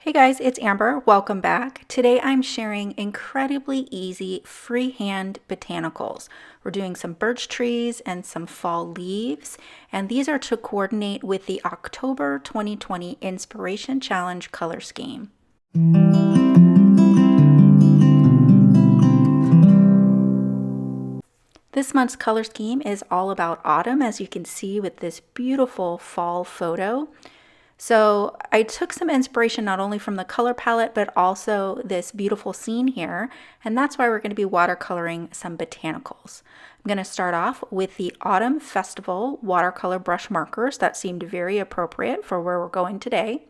Hey guys, it's Amber. Welcome back. Today I'm sharing incredibly easy freehand botanicals. We're doing some birch trees and some fall leaves, and these are to coordinate with the October 2020 Inspiration Challenge color scheme. This month's color scheme is all about autumn, as you can see with this beautiful fall photo. So I took some inspiration not only from the color palette, but also this beautiful scene here. And that's why we're going to be watercoloring some botanicals. I'm going to start off with the Autumn Festival watercolor brush markers. That seemed very appropriate for where we're going today.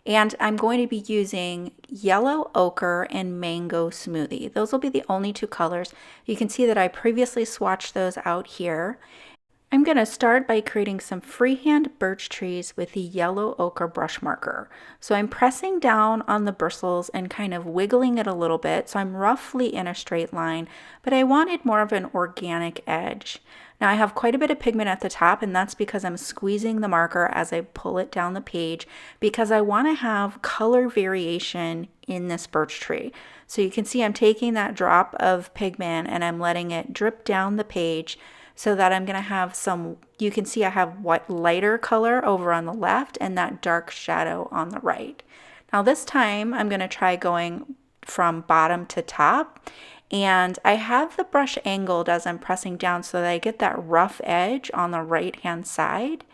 And I'm going to be using yellow ochre and mango smoothie. Those will be the only two colors. You can see that I previously swatched those out here. I'm going to start by creating some freehand birch trees with the yellow ochre brush marker. So I'm pressing down on the bristles and kind of wiggling it a little bit, so I'm roughly in a straight line, but I wanted more of an organic edge. Now I have quite a bit of pigment at the top, and that's because I'm squeezing the marker as I pull it down the page, because I want to have color variation in this birch tree. So you can see I'm taking that drop of pigment and I'm letting it drip down the page, so that I'm going to have some, you can see I have lighter color over on the left and that dark shadow on the right. Now this time I'm going to try going from bottom to top, and I have the brush angled as I'm pressing down so that I get that rough edge on the right hand side.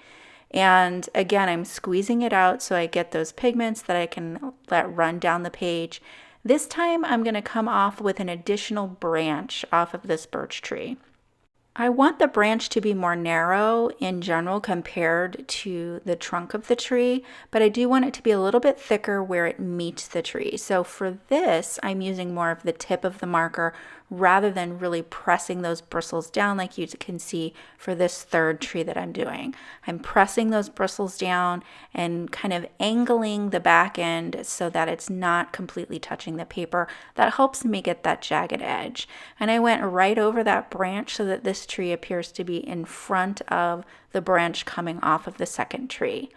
And again, I'm squeezing it out so I get those pigments that I can let run down the page. This time I'm going to come off with an additional branch off of this birch tree. I want the branch to be more narrow in general compared to the trunk of the tree, but I do want it to be a little bit thicker where it meets the tree. So for this, I'm using more of the tip of the marker rather than really pressing those bristles down like you can see for this third tree that I'm doing. I'm pressing those bristles down and kind of angling the back end so that it's not completely touching the paper. That helps me get that jagged edge. And I went right over that branch so that this tree appears to be in front of the branch coming off of the second tree.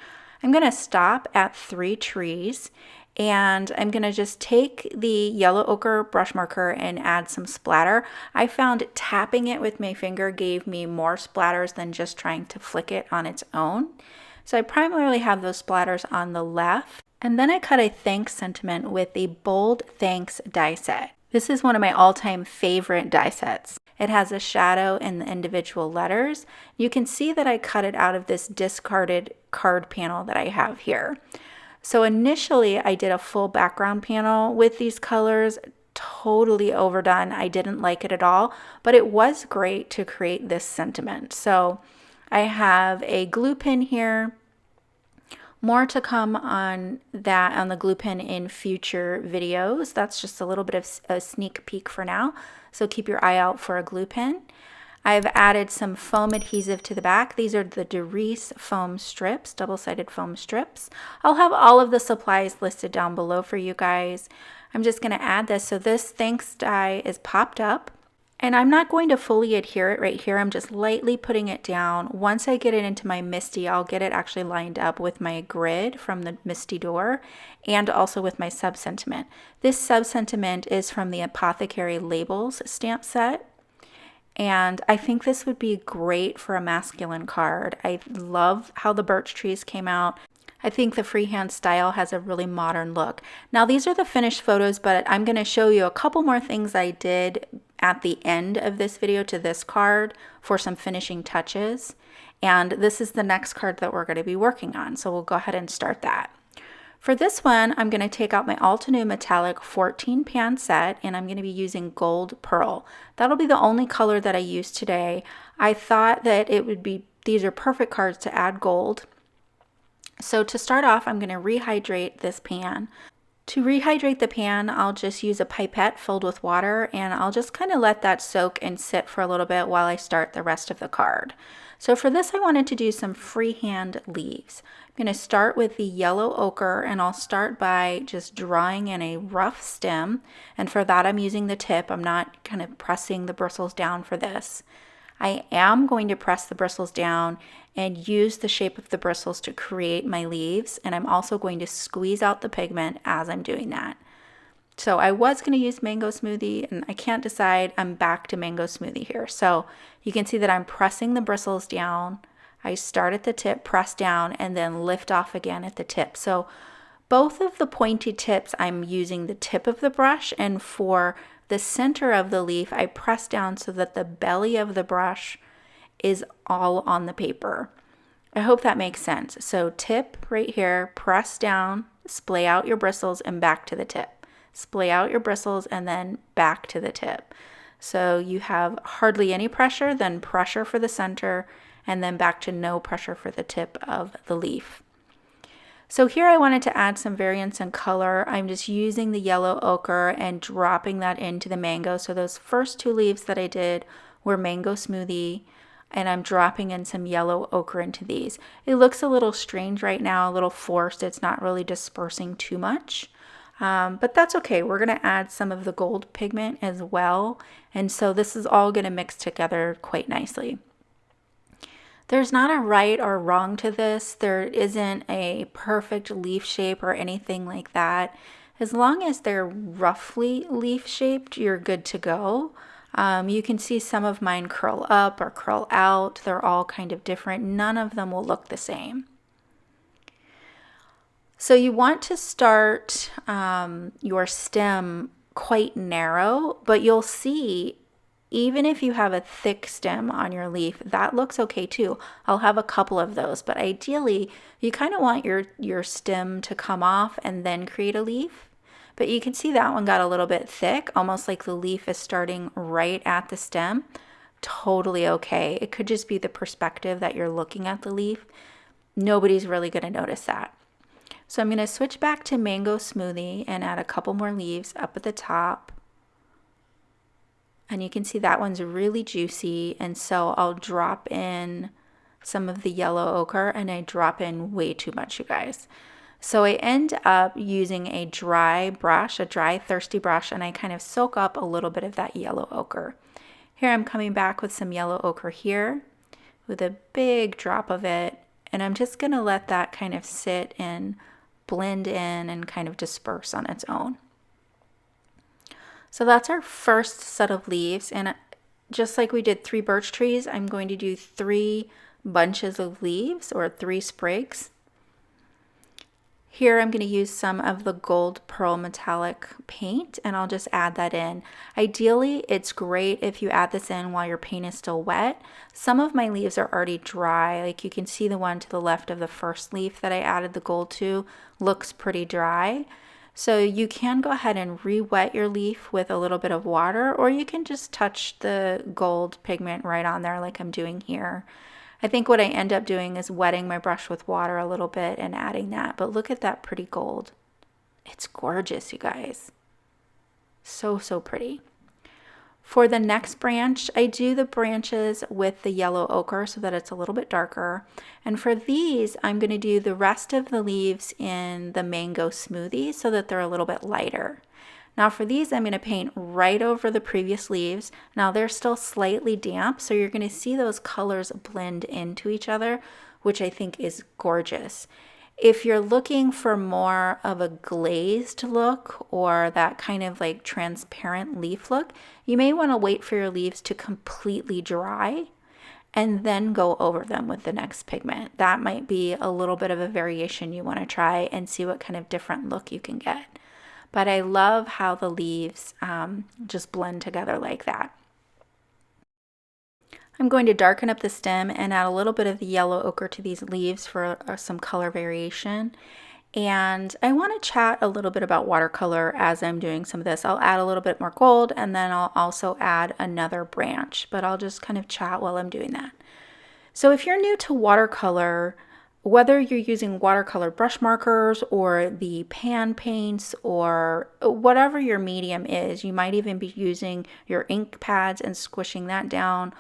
I'm going to stop at 3 trees, and I'm going to just take the yellow ochre brush marker and add some splatter. I found tapping it with my finger gave me more splatters than just trying to flick it on its own. So I primarily have those splatters on the left, and then I cut a thanks sentiment with a bold thanks die set. This is one of my all-time favorite die sets. It has a shadow in the individual letters. You can see that I cut it out of this discarded card panel that I have here. So initially I did a full background panel with these colors, totally overdone. I didn't like it at all, but it was great to create this sentiment. So I have a glue pin here. More to come on that, on the glue pin, in future videos. That's just a little bit of a sneak peek for now, so keep your eye out for a glue pin. I've added some foam adhesive to the back. These are the Derice foam strips, double-sided foam strips. I'll have all of the supplies listed down below for you guys. I'm just going to add this. So this thanks die is popped up. And I'm not going to fully adhere it right here. I'm just lightly putting it down. Once I get it into my MISTI, I'll get it actually lined up with my grid from the MISTI door and also with my sub-sentiment. This sub-sentiment is from the Apothecary Labels stamp set. And I think this would be great for a masculine card. I love how the birch trees came out. I think the freehand style has a really modern look. Now these are the finished photos, but I'm going to show you a couple more things I did at the end of this video to this card for some finishing touches. And this is the next card that we're going to be working on. So we'll go ahead and start that. For this one, I'm going to take out my Altenew Metallic 14 pan set, and I'm going to be using Gold Pearl. That'll be the only color that I use today. I thought that it would be, these are perfect cards to add gold. So to start off, I'm going to rehydrate this pan. To rehydrate the pan, I'll just use a pipette filled with water, and I'll just kind of let that soak and sit for a little bit while I start the rest of the card. So for this, I wanted to do some freehand leaves. I'm going to start with the yellow ochre, and I'll start by just drawing in a rough stem. And for that, I'm using the tip. I'm not kind of pressing the bristles down for this. I am going to press the bristles down and use the shape of the bristles to create my leaves, and I'm also going to squeeze out the pigment as I'm doing that. So I was going to use mango smoothie and I can't decide. I'm back to mango smoothie here. So you can see that I'm pressing the bristles down. I start at the tip, press down, and then lift off again at the tip. So both of the pointy tips, I'm using the tip of the brush, and for the center of the leaf, I press down so that the belly of the brush is all on the paper. I hope that makes sense. So tip right here, press down, splay out your bristles, and back to the tip. Splay out your bristles and then back to the tip. So you have hardly any pressure, then pressure for the center, and then back to no pressure for the tip of the leaf. So here I wanted to add some variance in color. I'm just using the yellow ochre and dropping that into the mango. So those first two leaves that I did were mango smoothie, and I'm dropping in some yellow ochre into these. It looks a little strange right now, a little forced. It's not really dispersing too much. But that's okay. We're going to add some of the gold pigment as well. And so this is all going to mix together quite nicely. There's not a right or wrong to this. There isn't a perfect leaf shape or anything like that. As long as they're roughly leaf shaped, you're good to go. You can see some of mine curl up or curl out. They're all kind of different. None of them will look the same. So you want to start your stem quite narrow, but you'll see even if you have a thick stem on your leaf, that looks okay too. I'll have a couple of those, but ideally you kind of want your stem to come off and then create a leaf. But you can see that one got a little bit thick, almost like the leaf is starting right at the stem. Totally okay. It could just be the perspective that you're looking at the leaf. Nobody's really going to notice that. So I'm going to switch back to mango smoothie and add a couple more leaves up at the top. And you can see that one's really juicy, and so I'll drop in some of the yellow ochre, and I drop in way too much, you guys. So I end up using a dry brush, a dry thirsty brush, and I kind of soak up a little bit of that yellow ochre. Here I'm coming back with some yellow ochre here with a big drop of it, and I'm just going to let that kind of sit and blend in and kind of disperse on its own. So that's our first set of leaves, and just like we did 3 birch trees, I'm going to do 3 bunches of leaves or 3 sprigs. Here I'm going to use some of the gold pearl metallic paint, and I'll just add that in. Ideally, it's great if you add this in while your paint is still wet. Some of my leaves are already dry, like you can see the one to the left of the first leaf that I added the gold to looks pretty dry. So you can go ahead and re-wet your leaf with a little bit of water, or you can just touch the gold pigment right on there like I'm doing here. I think what I end up doing is wetting my brush with water a little bit and adding that, but look at that pretty gold. It's gorgeous, you guys. So, so pretty. For the next branch, I do the branches with the yellow ochre so that it's a little bit darker. And for these, I'm going to do the rest of the leaves in the mango smoothie so that they're a little bit lighter. Now for these, I'm going to paint right over the previous leaves. Now they're still slightly damp, so you're going to see those colors blend into each other, which I think is gorgeous. If you're looking for more of a glazed look or that kind of like transparent leaf look, you may want to wait for your leaves to completely dry and then go over them with the next pigment. That might be a little bit of a variation you want to try and see what kind of different look you can get. But I love how the leaves just blend together like that. I'm going to darken up the stem and add a little bit of the yellow ochre to these leaves for some color variation. And I want to chat a little bit about watercolor as I'm doing some of this. I'll add a little bit more gold, and then I'll also add another branch, but I'll just kind of chat while I'm doing that. So if you're new to watercolor, whether you're using watercolor brush markers or the pan paints or whatever your medium is, you might even be using your ink pads and squishing that down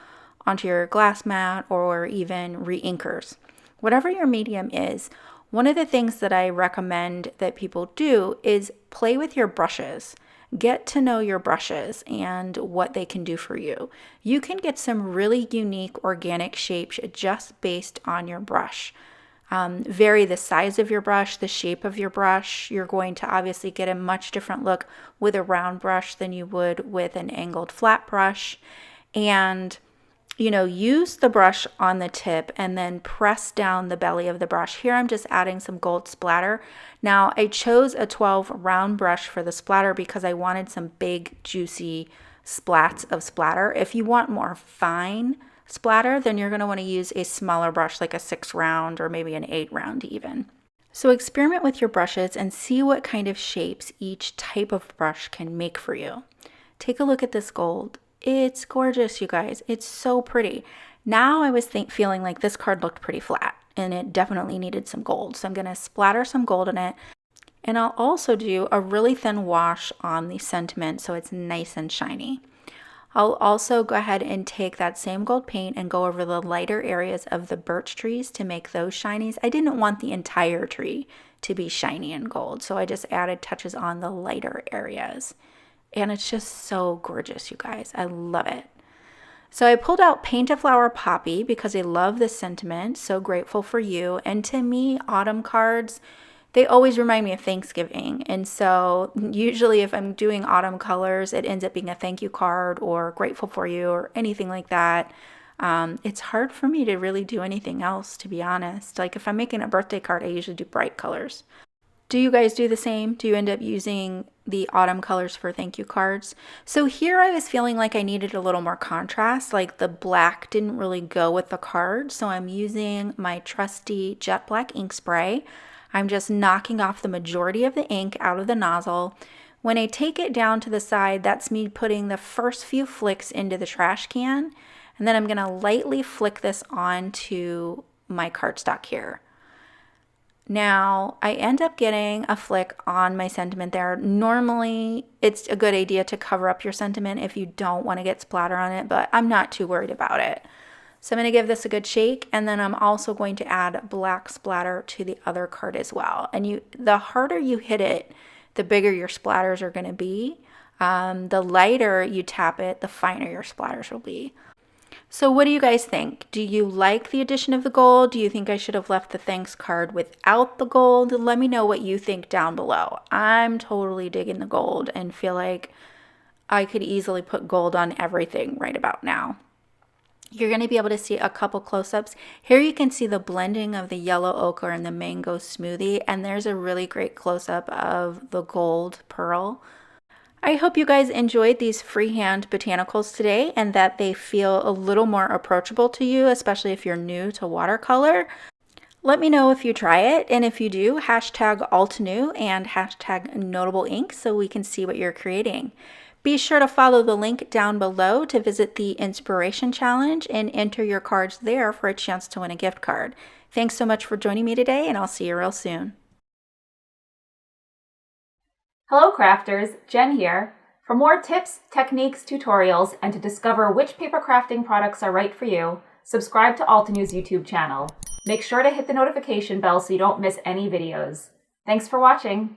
onto your glass mat or even re-inkers. Whatever your medium is, one of the things that I recommend that people do is play with your brushes get to know your brushes and what they can do for you. You can get some really unique organic shapes just based on your brush. Vary the size of your brush, the shape of your brush. You're going to obviously get a much different look with a round brush than you would with an angled flat brush. And use the brush on the tip and then press down the belly of the brush. Here I'm just adding some gold splatter. Now I chose a 12 round brush for the splatter because I wanted some big juicy splats of splatter. If you want more fine splatter, then you're going to want to use a smaller brush like a 6 round or maybe an 8 round even. So experiment with your brushes and see what kind of shapes each type of brush can make for you. Take a look at this gold. It's gorgeous, you guys. It's so pretty. Now I was feeling like this card looked pretty flat and it definitely needed some gold. So I'm going to splatter some gold in it. And I'll also do a really thin wash on the sentiment so it's nice and shiny. I'll also go ahead and take that same gold paint and go over the lighter areas of the birch trees to make those shinies. I didn't want the entire tree to be shiny and gold, so I just added touches on the lighter areas. And it's just so gorgeous, you guys. I love it. So I pulled out Paint a Flower Poppy because I love this sentiment. So grateful for you. And to me, autumn cards, they always remind me of Thanksgiving. And so usually if I'm doing autumn colors, it ends up being a thank you card or grateful for you or anything like that. It's hard for me to really do anything else, to be honest. Like if I'm making a birthday card, I usually do bright colors. Do you guys do the same? Do you end up using the autumn colors for thank you cards? So here I was feeling like I needed a little more contrast, like the black didn't really go with the card. So I'm using my trusty jet black ink spray. I'm just knocking off the majority of the ink out of the nozzle. When I take it down to the side, that's me putting the first few flicks into the trash can. And then I'm gonna lightly flick this onto my cardstock here. Now, I end up getting a flick on my sentiment there. Normally, it's a good idea to cover up your sentiment if you don't want to get splatter on it, but I'm not too worried about it. So I'm going to give this a good shake, and then I'm also going to add black splatter to the other card as well. And the harder you hit it, the bigger your splatters are going to be. The lighter you tap it, the finer your splatters will be. So what do you guys think? Do you like the addition of the gold? Do you think I should have left the thanks card without the gold? Let me know what you think down below. I'm totally digging the gold and feel like I could easily put gold on everything right about now. You're going to be able to see a couple close-ups. Here you can see the blending of the yellow ochre and the mango smoothie, and there's a really great close-up of the gold pearl. I hope you guys enjoyed these freehand botanicals today and that they feel a little more approachable to you, especially if you're new to watercolor. Let me know if you try it, and if you do, hashtag altnew and hashtag notable ink so we can see what you're creating. Be sure to follow the link down below to visit the Inspiration Challenge and enter your cards there for a chance to win a gift card. Thanks so much for joining me today, and I'll see you real soon. Hello crafters, Jen here. For more tips, techniques, tutorials, and to discover which paper crafting products are right for you, subscribe to Altenew's YouTube channel. Make sure to hit the notification bell so you don't miss any videos. Thanks for watching.